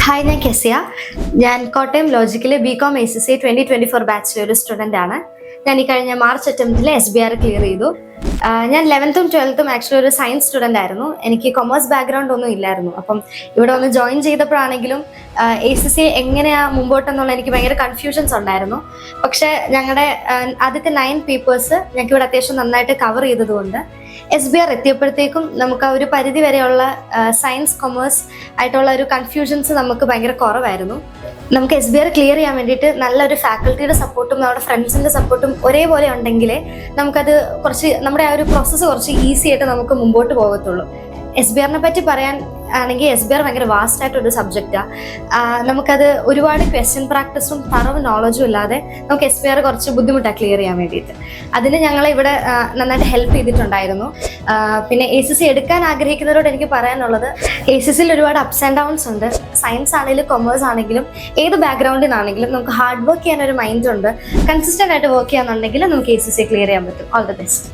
Hi, ഞാൻ കെസിയ. ഞാൻ Kottayam ലോജിക്കിലെ BCom ACCA 2024 ബാച്ചിലെ ഒരു സ്റ്റുഡൻ്റ് ആണ്. ഞാൻ ഈ കഴിഞ്ഞ മാർച്ച് അറ്റംപ്റ്റിൽ SBR ക്ലിയർ ചെയ്തു. ഞാൻ 11th 12th ആക്ച്വലി ഒരു സയൻസ് സ്റ്റുഡൻ്റ് ആയിരുന്നു. എനിക്ക് കൊമേഴ്സ് ബാക്ക്ഗ്രൗണ്ട് ഒന്നും ഇല്ലായിരുന്നു. അപ്പം ഇവിടെ ഒന്ന് ജോയിൻ ചെയ്തപ്പോഴാണെങ്കിലും ACCA എങ്ങനെയാണ് മുമ്പോട്ടെന്നുള്ള എനിക്ക് ഭയങ്കര കൺഫ്യൂഷൻസ് ഉണ്ടായിരുന്നു. പക്ഷേ ഞങ്ങളുടെ ആദ്യത്തെ 9 പേപ്പേഴ്സ് ഞങ്ങൾക്ക് ഇവിടെ അത്യാവശ്യം നന്നായിട്ട് കവർ ചെയ്തതുകൊണ്ട് SBR എത്തിയപ്പോഴത്തേക്കും നമുക്ക് ആ ഒരു പരിധി വരെയുള്ള സയൻസ് കൊമേഴ്സ് ആയിട്ടുള്ള ഒരു കൺഫ്യൂഷൻസ് നമുക്ക് ഭയങ്കര കുറവായിരുന്നു. നമുക്ക് SBR ക്ലിയർ ചെയ്യാൻ വേണ്ടിയിട്ട് നല്ലൊരു ഫാക്കൽറ്റിയുടെ സപ്പോർട്ടും നമ്മുടെ ഫ്രണ്ട്സിൻ്റെ സപ്പോർട്ടും ഒരേപോലെ ഉണ്ടെങ്കിൽ നമുക്കത് നമ്മുടെ ആ ഒരു പ്രോസസ്സ് കുറച്ച് ഈസി ആയിട്ട് നമുക്ക് മുമ്പോട്ട് പോകത്തുള്ളൂ. SBRനെ പറ്റി പറയാൻ ആണെങ്കിൽ SBR ഭയങ്കര വാസ്റ്റ് ആയിട്ടൊരു സബ്ജക്റ്റാണ്. നമുക്കത് ഒരുപാട് ക്വസ്റ്റ്യൻ പ്രാക്ടീസും തറവ് നോളജും ഇല്ലാതെ നമുക്ക് SBR കുറച്ച് ബുദ്ധിമുട്ടാണ് ക്ലിയർ ചെയ്യാൻ വേണ്ടിയിട്ട്. അതിന് ഞങ്ങളെ ഇവിടെ നന്നായിട്ട് ഹെൽപ്പ് ചെയ്തിട്ടുണ്ടായിരുന്നു. പിന്നെ ACC എടുക്കാൻ ആഗ്രഹിക്കുന്നവരോട് എനിക്ക് പറയാനുള്ളത്, ACCയിൽ ഒരുപാട് അപ്സ് ആൻഡ് ഡൗൺസ് ഉണ്ട്. സയൻസ് ആണെങ്കിലും കൊമേഴ്സ് ആണെങ്കിലും ഏത് ബാക്ക്ഗ്രൗണ്ടിൽ നിന്നാണെങ്കിലും നമുക്ക് ഹാർഡ് വർക്ക് ചെയ്യാനൊരു മൈൻഡ് ഉണ്ട്. കൺസിസ്റ്റൻ്റ് ആയിട്ട് വർക്ക് ചെയ്യാന്നുണ്ടെങ്കിൽ നമുക്ക് ACC ക്ലിയർ ചെയ്യാൻ പറ്റും. All the best.